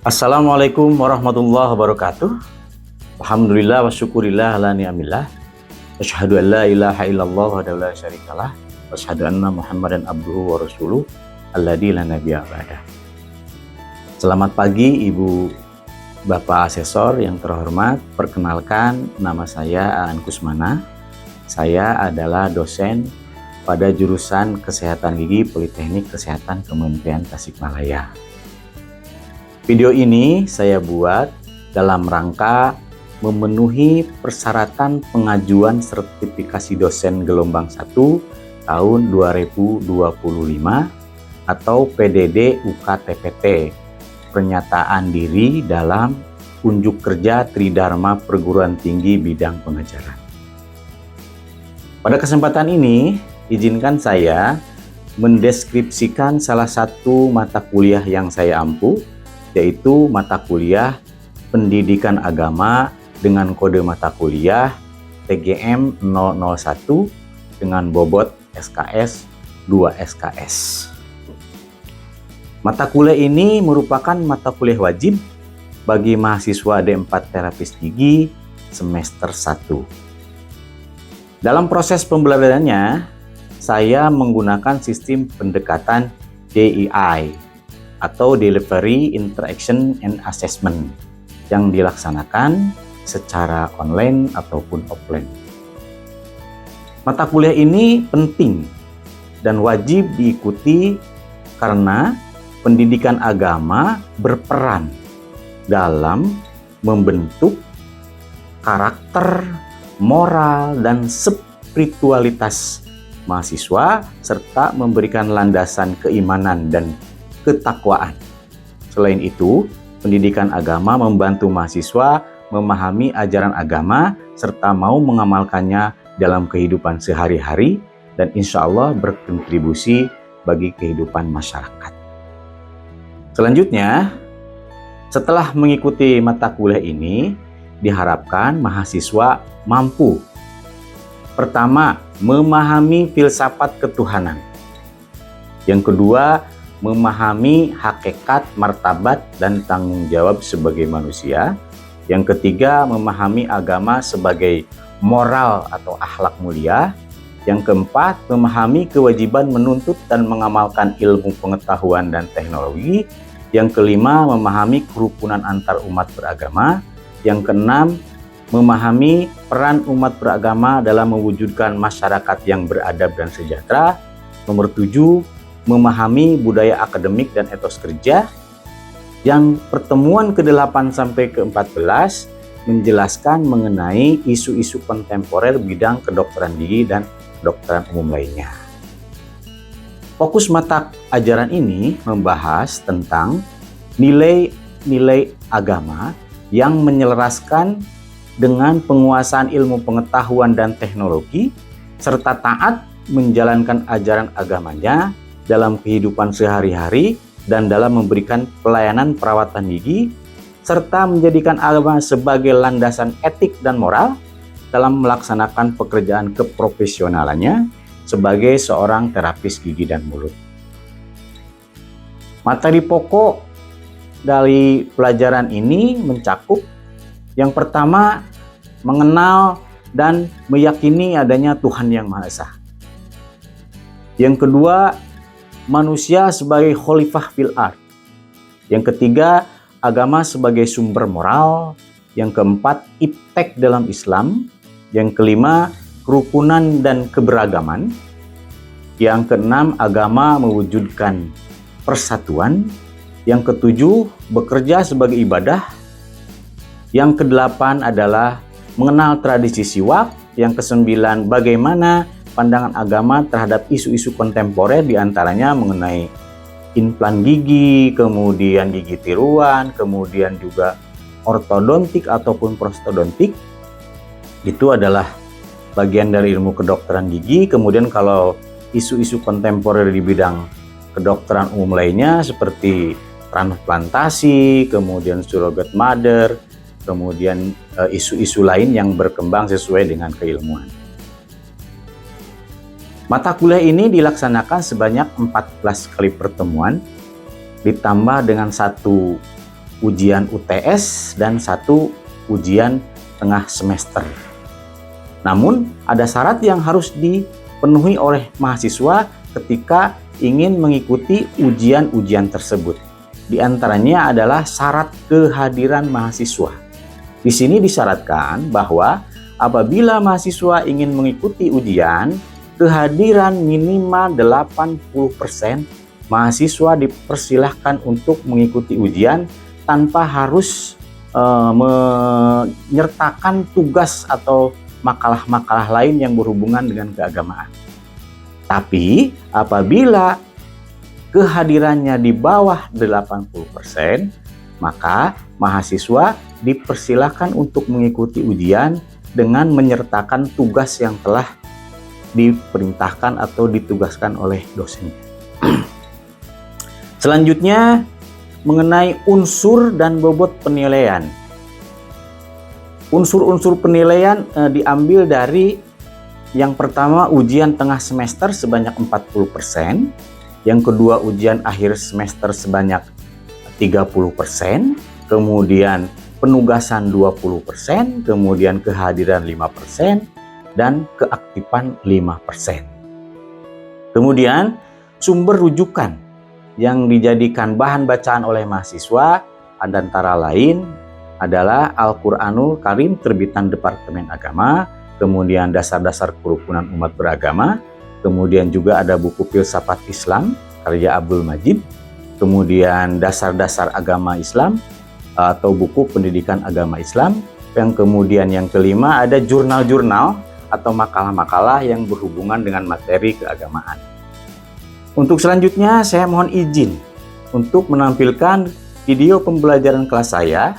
Assalamualaikum warahmatullahi wabarakatuh. Alhamdulillah wa syukurillah ala ni'amillah. Asyhadu an la ilaha illallah wa la syarikalah. Wa asyhadu anna Muhammadan abduhu wa rasuluh alladzi la nabiyya ba'dah. Selamat pagi Ibu Bapak Asesor yang terhormat. Perkenalkan, nama saya Aan Kusmana. Saya adalah dosen pada jurusan Kesehatan Gigi Politeknik Kesehatan Kementerian Tasikmalaya. Video ini saya buat dalam rangka memenuhi persyaratan pengajuan sertifikasi dosen gelombang 1 tahun 2025 atau PDD UKTPT, pernyataan diri dalam unjuk kerja Tridharma Perguruan Tinggi bidang pengajaran. Pada kesempatan ini, izinkan saya mendeskripsikan salah satu mata kuliah yang saya ampu, yaitu mata kuliah Pendidikan Agama dengan kode mata kuliah TGM 001 dengan bobot SKS 2 SKS. Mata kuliah ini merupakan mata kuliah wajib bagi mahasiswa D4 terapis gigi semester 1. Dalam proses pembelajarannya, saya menggunakan sistem pendekatan DII atau Delivery, Interaction, and Assessment yang dilaksanakan secara online ataupun offline. Mata kuliah ini penting dan wajib diikuti karena pendidikan agama berperan dalam membentuk karakter, moral, dan spiritualitas mahasiswa serta memberikan landasan keimanan dan ketakwaan. Selain itu, pendidikan agama membantu mahasiswa memahami ajaran agama serta mau mengamalkannya dalam kehidupan sehari-hari dan insya Allah berkontribusi bagi kehidupan masyarakat. Selanjutnya, setelah mengikuti mata kuliah ini, diharapkan mahasiswa mampu pertama, memahami filsafat ketuhanan. Yang kedua, memahami hakikat, martabat, dan tanggung jawab sebagai manusia. Yang ketiga, memahami agama sebagai moral atau akhlak mulia. Yang keempat, memahami kewajiban menuntut dan mengamalkan ilmu pengetahuan dan teknologi. Yang kelima, memahami kerukunan antar umat beragama. Yang keenam, memahami peran umat beragama dalam mewujudkan masyarakat yang beradab dan sejahtera. Nomor 7, memahami budaya akademik dan etos kerja. Yang pertemuan ke-8 sampai ke-14 menjelaskan mengenai isu-isu kontemporer bidang kedokteran gigi dan kedokteran umum lainnya. Fokus mata ajaran ini membahas tentang nilai-nilai agama yang menyelaraskan dengan penguasaan ilmu pengetahuan dan teknologi serta taat menjalankan ajaran agamanya dalam kehidupan sehari-hari dan dalam memberikan pelayanan perawatan gigi, serta menjadikan agama sebagai landasan etik dan moral dalam melaksanakan pekerjaan keprofesionalannya sebagai seorang terapis gigi dan mulut. Materi pokok dari pelajaran ini mencakup yang pertama, mengenal dan meyakini adanya Tuhan Yang Maha Esa. Yang kedua, manusia sebagai khalifah fil ard. Yang ketiga, agama sebagai sumber moral. Yang keempat, iptek dalam Islam. Yang kelima, kerukunan dan keberagaman. Yang keenam, agama mewujudkan persatuan. Yang ketujuh, bekerja sebagai ibadah. Yang kedelapan adalah mengenal tradisi siwak. Yang kesembilan, bagaimana pandangan agama terhadap isu-isu kontemporer, diantaranya mengenai implan gigi, kemudian gigi tiruan, kemudian juga ortodontik ataupun prostodontik. Itu adalah bagian dari ilmu kedokteran gigi. Kemudian kalau isu-isu kontemporer di bidang kedokteran umum lainnya seperti transplantasi, kemudian surrogate mother, kemudian isu-isu lain yang berkembang sesuai dengan keilmuan. Mata kuliah ini dilaksanakan sebanyak 14 kali pertemuan, ditambah dengan 1 ujian UTS dan 1 ujian tengah semester. Namun ada syarat yang harus dipenuhi oleh mahasiswa ketika ingin mengikuti ujian-ujian tersebut. Di antaranya adalah syarat kehadiran mahasiswa. Di sini disyaratkan bahwa apabila mahasiswa ingin mengikuti ujian, kehadiran minimal 80%, mahasiswa dipersilahkan untuk mengikuti ujian tanpa harus menyertakan tugas atau makalah-makalah lain yang berhubungan dengan keagamaan. Tapi apabila kehadirannya di bawah 80%, maka mahasiswa dipersilahkan untuk mengikuti ujian dengan menyertakan tugas yang telah diperintahkan atau ditugaskan oleh dosen. Selanjutnya mengenai unsur dan bobot penilaian. Unsur-unsur penilaian diambil dari yang pertama ujian tengah semester sebanyak 40%, yang kedua ujian akhir semester sebanyak 30%, kemudian penugasan 20%, kemudian kehadiran 5%, dan keaktifan 5%. Kemudian sumber rujukan yang dijadikan bahan bacaan oleh mahasiswa antara lain adalah Al-Quranul Karim terbitan Departemen Agama, kemudian dasar-dasar kerukunan umat beragama, kemudian juga ada buku Filsafat Islam karya Abdul Majid, kemudian dasar-dasar agama Islam atau buku pendidikan agama Islam, yang kemudian yang kelima ada jurnal-jurnal atau makalah-makalah yang berhubungan dengan materi keagamaan. Untuk selanjutnya saya mohon izin untuk menampilkan video pembelajaran kelas saya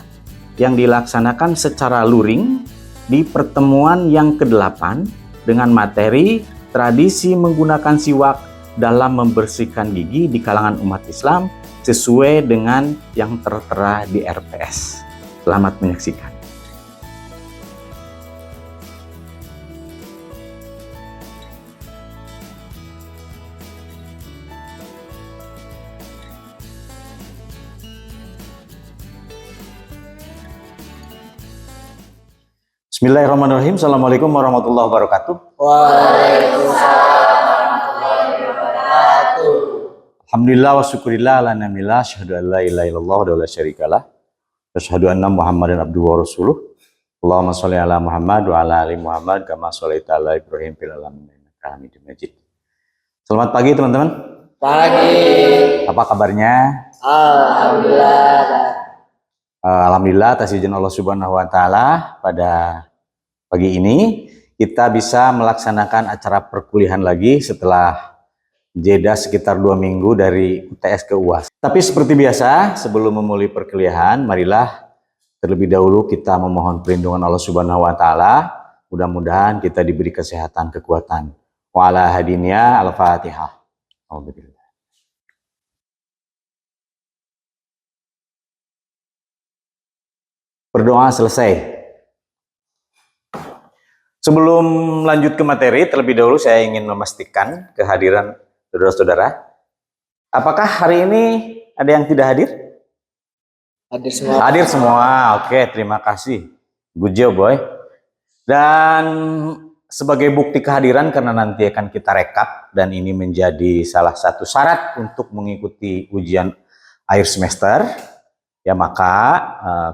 yang dilaksanakan secara luring di pertemuan yang ke-8 dengan materi tradisi menggunakan siwak dalam membersihkan gigi di kalangan umat Islam sesuai dengan yang tertera di RPS. Selamat menyaksikan. Bismillahirrahmanirrahim. Assalamualaikum warahmatullahi wabarakatuh. Waalaikumsalam warahmatullahi wabarakatuh. Alhamdulillah wa syukurillah ala namillah syahadu an la ilaha illallah wa la syarikalah wa syahadu anna Muhammadan abduhu wa rasuluh. Allahumma sholli ala Muhammad wa ala ali Muhammad kama sholaita ala Ibrahim fil alamin innaka Hamidum Majid. Selamat pagi teman-teman. Pagi. Apa kabarnya? Alhamdulillah. Alhamdulillah atas izin Allah Subhanahu wa taala pada pagi ini kita bisa melaksanakan acara perkuliahan lagi setelah jeda sekitar 2 minggu dari UTS ke UAS. Tapi seperti biasa, sebelum memulai perkuliahan, marilah terlebih dahulu kita memohon perlindungan Allah Subhanahu wa taala. Mudah-mudahan kita diberi kesehatan, kekuatan. Wa ala hadiniya al-Fatihah. Alhamdulillah. Berdoa selesai. Sebelum lanjut ke materi, terlebih dahulu saya ingin memastikan kehadiran saudara-saudara. Apakah hari ini ada yang tidak hadir? Hadir semua. Hadir semua. Oke, terima kasih. Good job, boy. Dan sebagai bukti kehadiran karena nanti akan kita rekap dan ini menjadi salah satu syarat untuk mengikuti ujian akhir semester, ya maka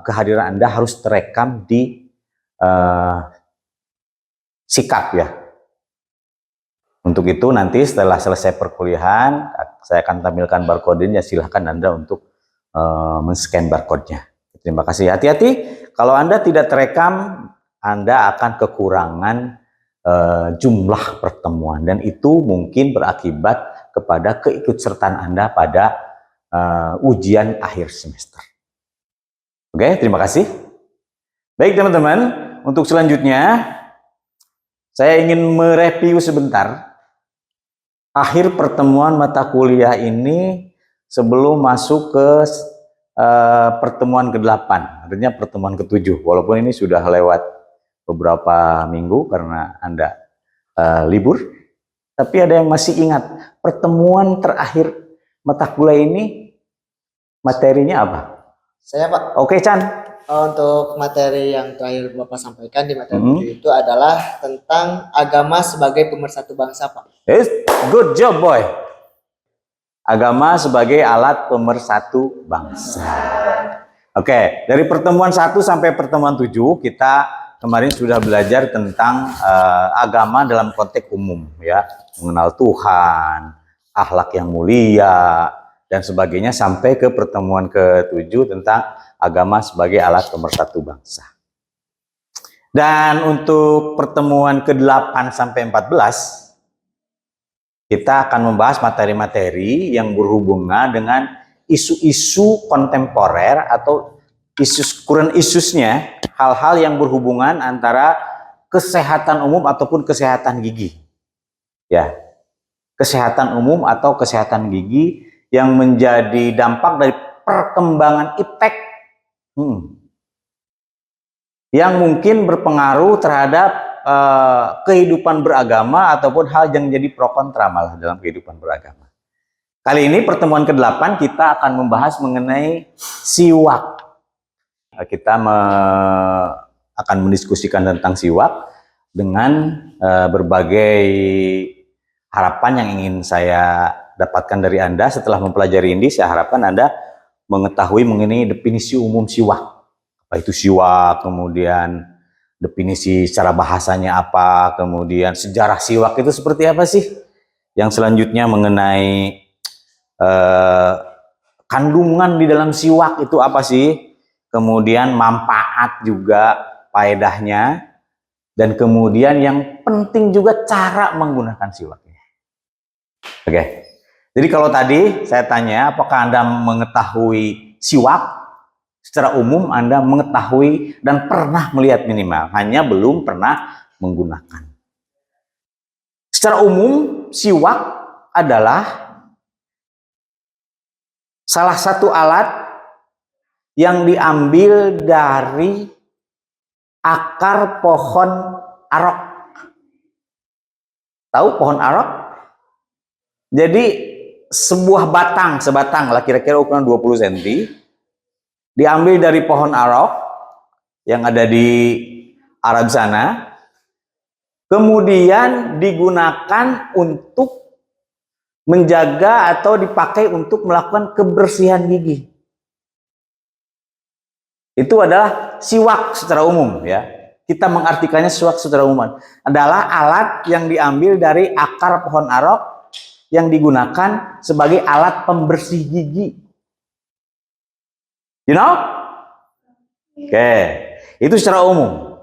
kehadiran Anda harus terekam di sikap ya. Untuk itu nanti setelah selesai perkuliahan saya akan tampilkan barcode-nya, silahkan Anda untuk men-scan barcode-nya. Terima kasih. Hati-hati kalau Anda tidak terekam, Anda akan kekurangan jumlah pertemuan dan itu mungkin berakibat kepada keikutsertaan Anda pada ujian akhir semester. Oke, terima kasih. Baik teman-teman, untuk selanjutnya saya ingin mereview sebentar akhir pertemuan mata kuliah ini sebelum masuk ke pertemuan ke-8, artinya pertemuan ke-7. Walaupun ini sudah lewat beberapa minggu karena Anda libur, tapi ada yang masih ingat pertemuan terakhir mata kuliah ini materinya apa? Saya Pak, Oke, Chan. untuk materi yang terakhir Bapak sampaikan di materi Mhm. 7 itu adalah tentang agama sebagai pemersatu bangsa Pak. Yes, good job, boy. Agama sebagai alat pemersatu bangsa. Oke, dari pertemuan 1 sampai pertemuan 7 kita kemarin sudah belajar tentang agama dalam konteks umum, ya, mengenal Tuhan, akhlak yang mulia dan sebagainya, sampai ke pertemuan ke-7 tentang agama sebagai alat pemersatu bangsa. Dan untuk pertemuan ke-8 sampai 14 kita akan membahas materi-materi yang berhubungan dengan isu-isu kontemporer atau current issues-nya, hal-hal yang berhubungan antara kesehatan umum ataupun kesehatan gigi. Ya, kesehatan umum atau kesehatan gigi yang menjadi dampak dari perkembangan iptek yang mungkin berpengaruh terhadap kehidupan beragama ataupun hal yang jadi pro kontra malah dalam kehidupan beragama. Kali ini pertemuan ke-8 kita akan membahas mengenai siwak. Kita akan mendiskusikan tentang siwak dengan berbagai harapan yang ingin saya dapatkan dari Anda setelah mempelajari ini. Saya harapkan Anda mengetahui mengenai definisi umum siwak. Apa itu siwak, kemudian definisi secara bahasanya apa, kemudian sejarah siwak itu seperti apa sih. Yang selanjutnya mengenai kandungan di dalam siwak itu apa sih, kemudian manfaat juga, faedahnya, dan kemudian yang penting juga cara menggunakan siwaknya. Oke, jadi kalau tadi saya tanya apakah Anda mengetahui siwak, secara umum Anda mengetahui dan pernah melihat minimal, hanya belum pernah menggunakan. Secara umum siwak adalah salah satu alat yang diambil dari akar pohon arok. Tahu pohon arok? Jadi sebuah sebatang lah kira-kira ukuran 20 cm, diambil dari pohon arok yang ada di Arab sana, kemudian digunakan untuk menjaga atau dipakai untuk melakukan kebersihan gigi. Itu adalah siwak secara umum, ya. Kita mengartikannya siwak secara umum adalah alat yang diambil dari akar pohon arok yang digunakan sebagai alat pembersih gigi. You know? Oke, itu secara umum.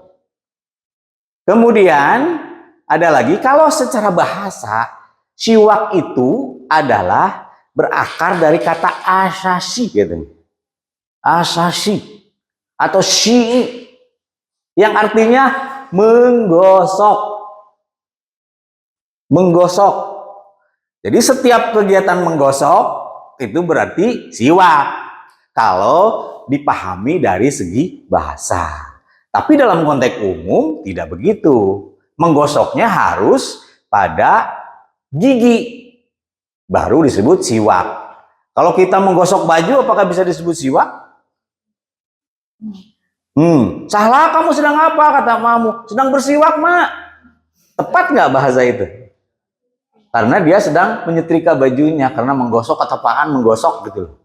Kemudian ada lagi, kalau secara bahasa siwak itu adalah berakar dari kata asasi, gitu. Asasi atau syi'i yang artinya menggosok. Menggosok. Jadi setiap kegiatan menggosok itu berarti siwak kalau dipahami dari segi bahasa. Tapi dalam konteks umum tidak begitu. Menggosoknya harus pada gigi, baru disebut siwak. Kalau kita menggosok baju, apakah bisa disebut siwak? Salah, kamu sedang apa? Kata mamu, sedang bersiwak, Mak. Tepat nggak bahasa itu? Karena dia sedang menyetrika bajunya, karena menggosok ketepaan, menggosok gitu loh.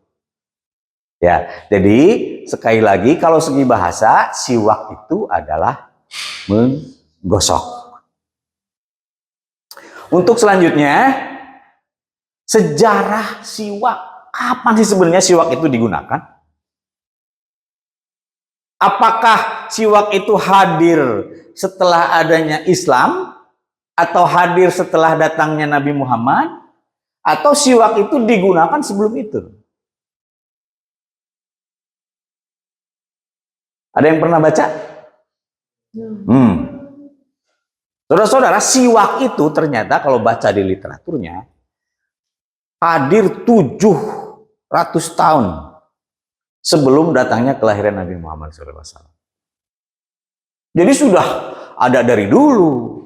Ya, jadi sekali lagi kalau segi bahasa siwak itu adalah menggosok. Untuk selanjutnya, sejarah siwak. Kapan sih sebenarnya siwak itu digunakan? Apakah siwak itu hadir setelah adanya Islam, atau hadir setelah datangnya Nabi Muhammad, atau siwak itu digunakan sebelum itu? Ada yang pernah baca? Saudara-saudara, siwak itu ternyata kalau baca di literaturnya hadir 700 tahun sebelum datangnya kelahiran Nabi Muhammad SAW. Jadi sudah ada dari dulu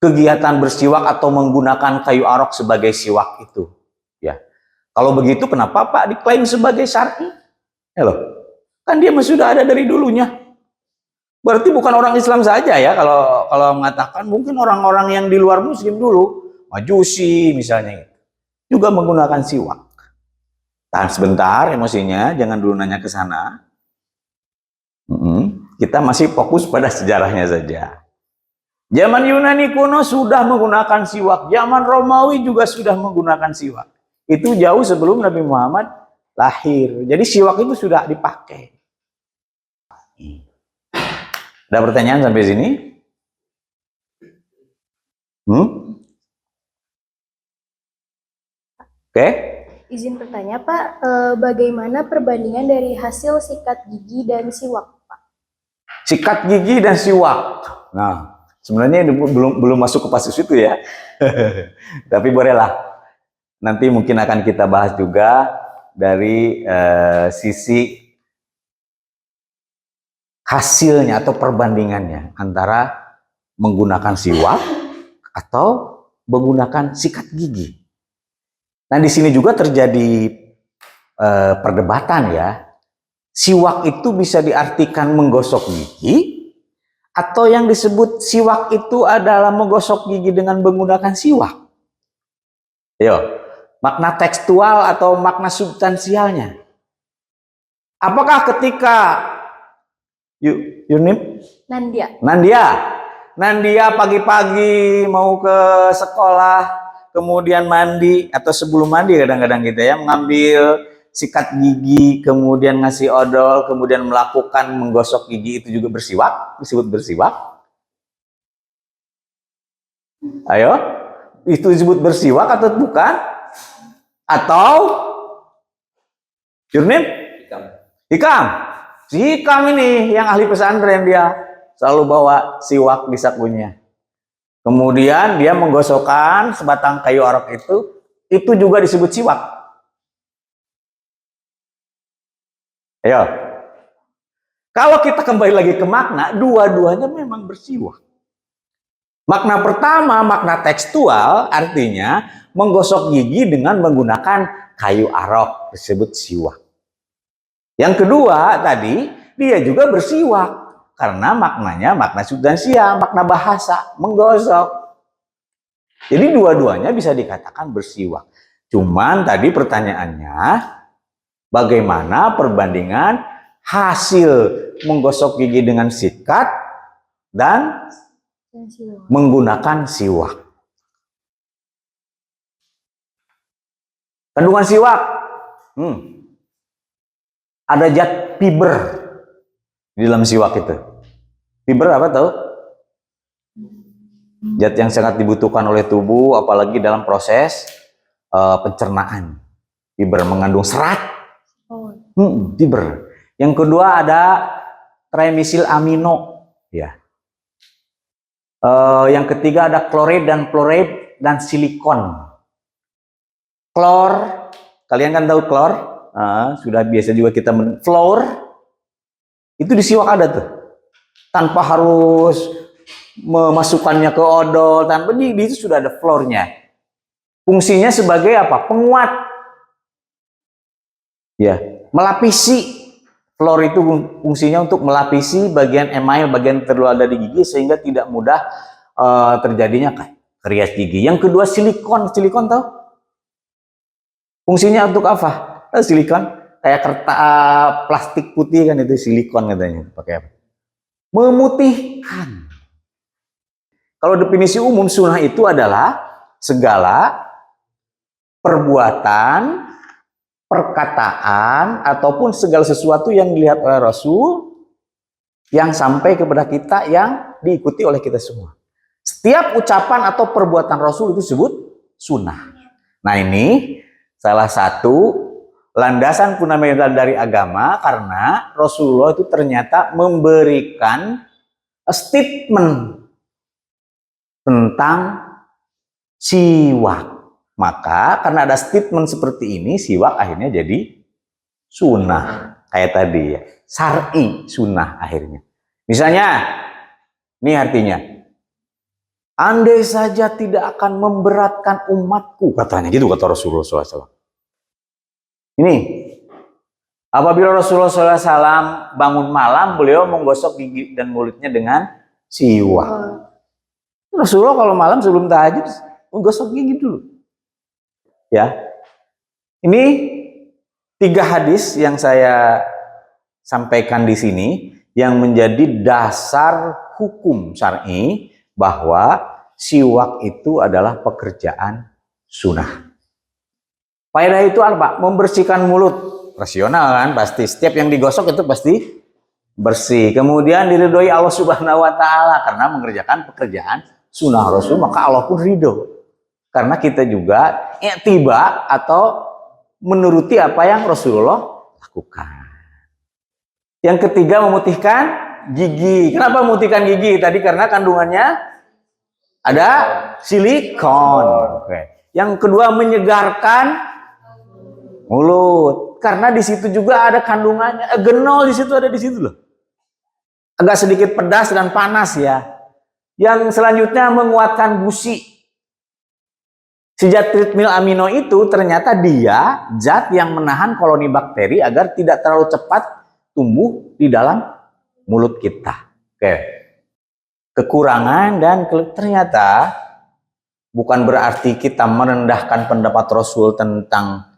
kegiatan bersiwak atau menggunakan kayu arok sebagai siwak itu. Ya, kalau begitu kenapa Pak diklaim sebagai syar'i? Ya loh, kan dia sudah ada dari dulunya. Berarti bukan orang Islam saja ya kalau mengatakan, mungkin orang-orang yang di luar Muslim dulu, Majusi misalnya, juga menggunakan siwak. Tahan sebentar emosinya, jangan dulu nanya ke sana. Kita masih fokus pada sejarahnya saja. Zaman Yunani kuno sudah menggunakan siwak, zaman Romawi juga sudah menggunakan siwak. Itu jauh sebelum Nabi Muhammad lahir. Jadi siwak itu sudah dipakai. Ada pertanyaan sampai sini? Oke. Izin bertanya, Pak, bagaimana perbandingan dari hasil sikat gigi dan siwak, Pak? Sikat gigi dan siwak. Nah, sebenarnya belum masuk ke passus itu ya. Tapi bolehlah. Nanti mungkin akan kita bahas juga dari sisi hasilnya atau perbandingannya antara menggunakan siwak atau menggunakan sikat gigi. Nah, di sini juga terjadi perdebatan ya. Siwak itu bisa diartikan menggosok gigi, atau yang disebut siwak itu adalah menggosok gigi dengan menggunakan siwak. Yo, makna tekstual atau makna substansialnya. Apakah ketika Yunim? Nandia pagi-pagi mau ke sekolah, kemudian mandi, atau sebelum mandi kadang-kadang kita ya mengambil sikat gigi, kemudian ngasih odol, kemudian melakukan menggosok gigi, itu juga bersiwak, disebut bersiwak. Ayo, itu disebut bersiwak atau bukan? Atau Yurnim? Hikam. Si Hikam ini yang ahli pesantren, dia selalu bawa siwak di sakunya. Kemudian dia menggosokkan sebatang kayu arok itu juga disebut siwak. Ayo. Kalau kita kembali lagi ke makna, dua-duanya memang bersiwak. Makna pertama, makna tekstual, artinya menggosok gigi dengan menggunakan kayu arok, disebut siwak. Yang kedua tadi, dia juga bersiwak. Karena maknanya makna substansial, makna bahasa, menggosok. Jadi dua-duanya bisa dikatakan bersiwak. Cuman tadi pertanyaannya, bagaimana perbandingan hasil menggosok gigi dengan sikat dan menggunakan siwak? Kandungan siwak, ada zat fiber di dalam siwak itu. Fiber apa tahu? Zat yang sangat dibutuhkan oleh tubuh, apalagi dalam proses pencernaan. Fiber mengandung serat. Fiber. Yang kedua ada trimetil amino. Ya. Yang ketiga ada klorid dan fluoride dan silikon. Klor, kalian kan tahu klor? Sudah biasa juga kita fluor. Itu di siwak ada tuh, tanpa harus memasukkannya ke odol, tanpa itu sudah ada fluornya. Fungsinya sebagai apa? Penguat, ya, melapisi. Fluor itu fungsinya untuk melapisi bagian email, bagian terluar dari gigi, sehingga tidak mudah terjadinya kerias gigi. Yang kedua silikon, tahu? Fungsinya untuk apa? Silikon kayak kertas plastik putih kan, itu silikon katanya, pakai apa? Memutihkan. Kalau definisi umum sunnah itu adalah segala perbuatan, perkataan, ataupun segala sesuatu yang dilihat oleh Rasul yang sampai kepada kita, yang diikuti oleh kita semua. Setiap ucapan atau perbuatan Rasul itu disebut sunnah. Nah, ini salah satu landasan fundamental dari agama, karena Rasulullah itu ternyata memberikan statement tentang siwak. Maka karena ada statement seperti ini, siwak akhirnya jadi sunnah. Kayak tadi ya, syar'i sunnah akhirnya. Misalnya, ini artinya, andai saja tidak akan memberatkan umatku, katanya gitu, kata Rasulullah SAW. Ini, Apabila Rasulullah SAW bangun malam, beliau menggosok gigi dan mulutnya dengan siwak. Rasulullah kalau malam sebelum tahajud menggosok gigi dulu. Ya, ini 3 hadis yang saya sampaikan di sini yang menjadi dasar hukum syar'i bahwa siwak itu adalah pekerjaan sunnah. Faedah itu apa? Membersihkan mulut. Rasional kan, pasti setiap yang digosok itu pasti bersih. Kemudian diridhoi Allah Subhanahu wa taala karena mengerjakan pekerjaan sunnah Rasul, maka Allah pun ridho. Karena kita juga i'tiba atau menuruti apa yang Rasulullah lakukan. Yang ketiga, memutihkan gigi. Kenapa memutihkan gigi? Tadi karena kandungannya ada silikon. Oke. Yang kedua, menyegarkan mulut. Karena di situ juga ada kandungannya. Genol di situ ada di situ loh. Agak sedikit pedas dan panas ya. Yang selanjutnya menguatkan gusi. Si zat tritmil amino itu ternyata dia zat yang menahan koloni bakteri agar tidak terlalu cepat tumbuh di dalam mulut kita. Oke. Kekurangan dan ternyata bukan berarti kita merendahkan pendapat Rasul tentang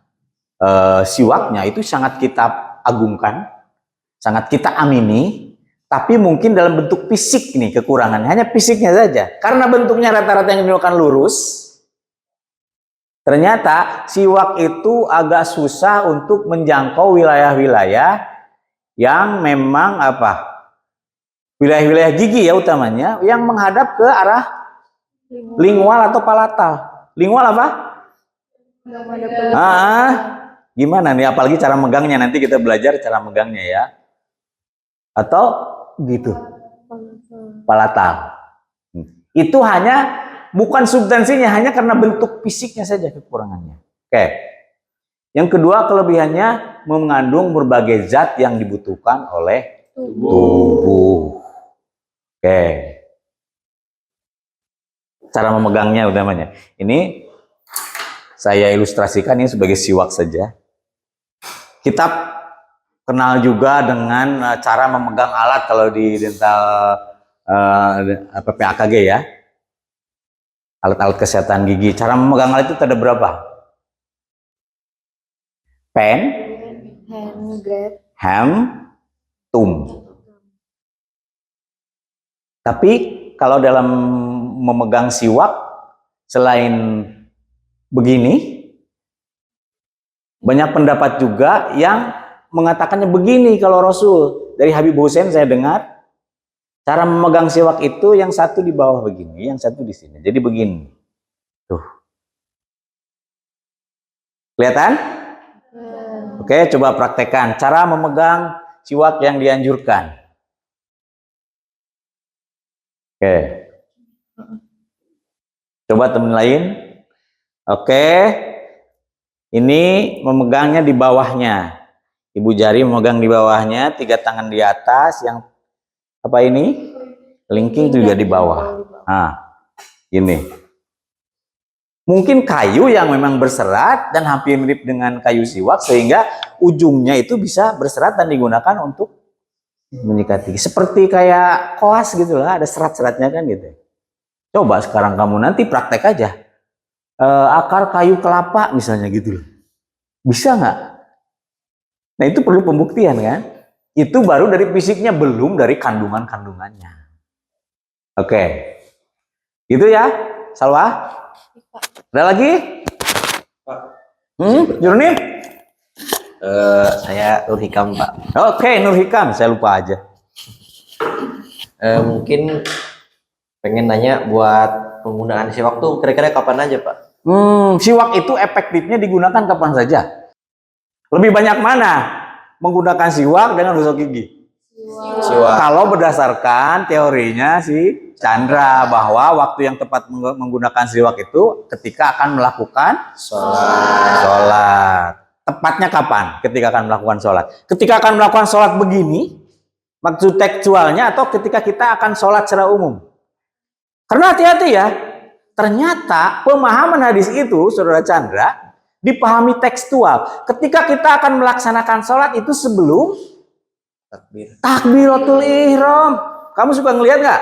siwaknya, itu sangat kita agungkan, sangat kita amini. Tapi mungkin dalam bentuk fisik nih kekurangannya, hanya fisiknya saja. Karena bentuknya rata-rata yang dilakukan lurus, ternyata siwak itu agak susah untuk menjangkau wilayah-wilayah yang memang apa? Wilayah-wilayah gigi ya utamanya, yang menghadap ke arah lingual atau palatal. Lingual apa? Gimana nih? Apalagi cara megangnya, nanti kita belajar cara megangnya ya. Atau gitu, palatal. Itu hanya bukan substansinya, hanya karena bentuk fisiknya saja kekurangannya. Oke. Yang kedua, kelebihannya mengandung berbagai zat yang dibutuhkan oleh tubuh. Oke. Cara memegangnya utamanya. Ini saya ilustrasikan ini sebagai siwak saja. Kita kenal juga dengan cara memegang alat kalau di dental PPAKG ya. Alat-alat kesehatan gigi. Cara memegang alat itu ada berapa? Pen, hem, tum. Tapi kalau dalam memegang siwak, selain begini, banyak pendapat juga yang mengatakannya begini. Kalau Rasul, dari Habib Hussein saya dengar, cara memegang siwak itu yang satu di bawah begini, yang satu di sini. Jadi begini. Tuh. Kelihatan? Oke, coba praktekkan cara memegang siwak yang dianjurkan. Oke. Coba teman lain. Oke. Ini memegangnya di bawahnya. Ibu jari memegang di bawahnya, 3 tangan di atas, yang apa ini? Kelingking juga di bawah. Nah, ini. Mungkin kayu yang memang berserat dan hampir mirip dengan kayu siwak, sehingga ujungnya itu bisa berserat dan digunakan untuk menyikati. Seperti kayak koas gitu lah, ada serat-seratnya kan gitu. Coba sekarang kamu nanti praktek aja. Akar kayu kelapa misalnya gitu loh. Bisa nggak? Nah itu perlu pembuktian kan? Itu baru dari fisiknya, belum dari kandungannya. Oke. Gitu ya, Salwa? Ada lagi? Jurni? Saya Nur Hikam, Pak. Oke, Nur Hikam, saya lupa aja. Mungkin pengen nanya buat penggunaan siwak tuh kira-kira kapan aja, Pak? Siwak itu efektifnya digunakan kapan saja. Lebih banyak mana menggunakan siwak dengan gosok gigi? Siwak. Kalau berdasarkan teorinya si Chandra, bahwa waktu yang tepat menggunakan siwak itu ketika akan melakukan sholat. Tepatnya kapan? Ketika akan melakukan sholat. Ketika akan melakukan sholat begini, maksud tekstualnya, atau ketika kita akan sholat secara umum. Karena hati-hati ya, ternyata pemahaman hadis itu, Saudara Chandra, dipahami tekstual. Ketika kita akan melaksanakan sholat itu sebelum Takbir. takbiratul ihram. Kamu suka ngelihat nggak?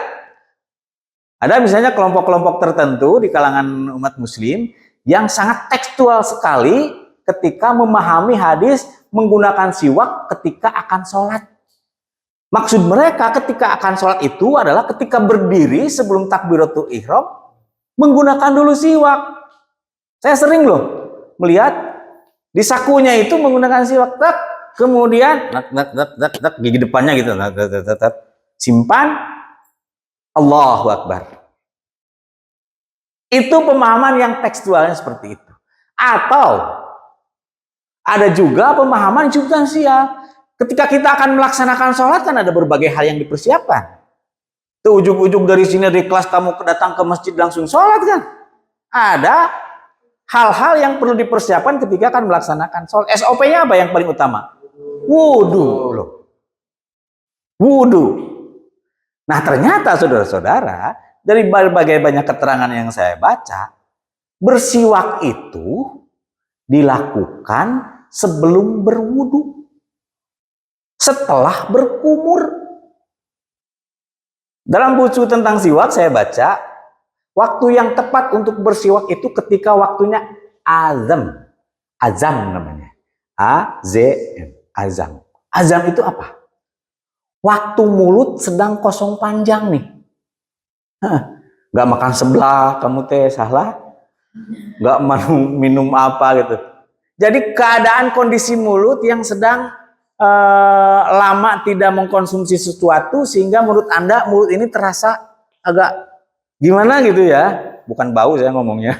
Ada misalnya kelompok-kelompok tertentu di kalangan umat muslim yang sangat tekstual sekali ketika memahami hadis menggunakan siwak ketika akan sholat. Maksud mereka ketika akan sholat itu adalah ketika berdiri sebelum takbiratul ihram menggunakan dulu siwak. Saya sering loh melihat di sakunya itu menggunakan siwak, kemudian gigi depannya gitu, simpan, Allahu Akbar. Itu pemahaman yang tekstualnya seperti itu. Atau ada juga pemahaman substansial. Ketika kita akan melaksanakan sholat kan ada berbagai hal yang dipersiapkan. Tuh ujung-ujung dari sini dari kelas kamu datang ke masjid langsung sholat kan. Ada hal-hal yang perlu dipersiapkan ketika akan melaksanakan sholat. SOP-nya apa yang paling utama? Wudhu loh. Wudhu. Nah ternyata saudara-saudara, dari berbagai banyak keterangan yang saya baca, bersiwak itu dilakukan sebelum berwudhu, setelah berkumur. Dalam buku tentang siwak saya baca, waktu yang tepat untuk bersiwak itu ketika waktunya azam. Azam namanya. A-Z-M. Azam. Azam itu apa? Waktu mulut sedang kosong panjang nih. Gak makan sebelah, kamu teh salah. Gak minum apa gitu. Jadi keadaan kondisi mulut yang sedang lama tidak mengkonsumsi sesuatu sehingga menurut Anda mulut ini terasa agak gimana gitu ya. Bukan bau saya ngomongnya.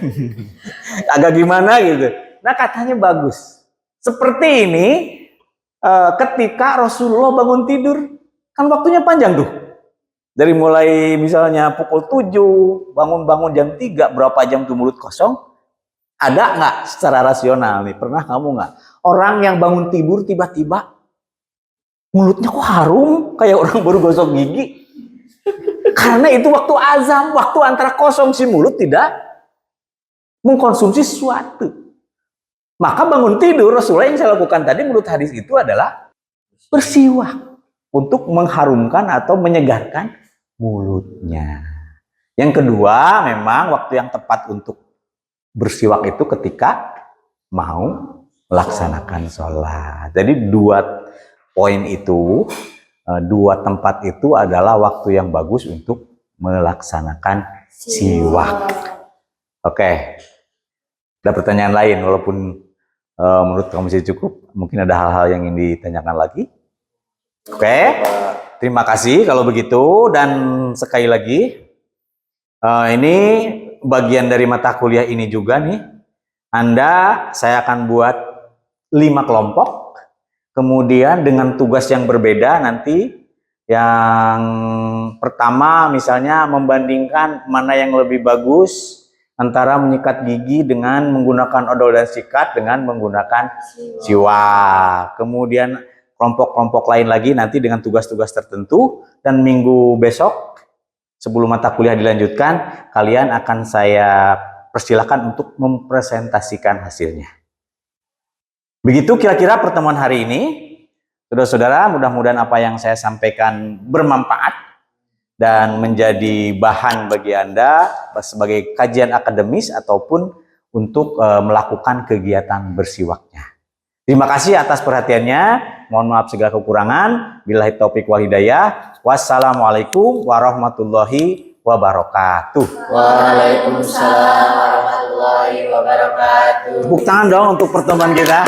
Agak gimana gitu. Nah katanya bagus. Seperti ini ketika Rasulullah bangun tidur. Kan waktunya panjang tuh. Dari mulai misalnya pukul 7, bangun-bangun jam 3, berapa jam tuh mulut kosong? Ada nggak secara rasional nih? Pernah kamu nggak? Orang yang bangun tidur tiba-tiba mulutnya kok harum kayak orang baru gosok gigi? Karena itu waktu azam, waktu antara kosong si mulut tidak mengkonsumsi sesuatu. Maka bangun tidur Rasulullah yang saya lakukan tadi menurut hadis itu adalah bersiwak untuk mengharumkan atau menyegarkan mulutnya. Yang kedua, memang waktu yang tepat untuk bersiwak itu ketika mau melaksanakan sholat. Jadi dua poin itu, dua tempat itu adalah waktu yang bagus untuk melaksanakan siwak. Oke, ada pertanyaan lain walaupun menurut kamu masih cukup. Mungkin ada hal-hal yang ingin ditanyakan lagi. Oke, terima kasih kalau begitu. Dan sekali lagi, ini bagian dari mata kuliah ini juga nih. Saya akan buat 5 kelompok. Kemudian dengan tugas yang berbeda nanti. Yang pertama misalnya membandingkan mana yang lebih bagus antara menyikat gigi dengan menggunakan odol dan sikat dengan menggunakan siwak. Kemudian kelompok-kelompok lain lagi nanti dengan tugas-tugas tertentu, dan minggu besok sebelum mata kuliah dilanjutkan kalian akan saya persilakan untuk mempresentasikan hasilnya. Begitu kira-kira pertemuan hari ini. Saudara-saudara, mudah-mudahan apa yang saya sampaikan bermanfaat dan menjadi bahan bagi Anda sebagai kajian akademis ataupun untuk melakukan kegiatan bersiwaknya. Terima kasih atas perhatiannya. Mohon maaf segala kekurangan. Billahi taufiq wal hidayah. Wassalamualaikum warahmatullahi wabarakatuh. Waalaikumsalam warahmatullahi wabarakatuh. Tepuk tangan dong untuk pertemuan kita.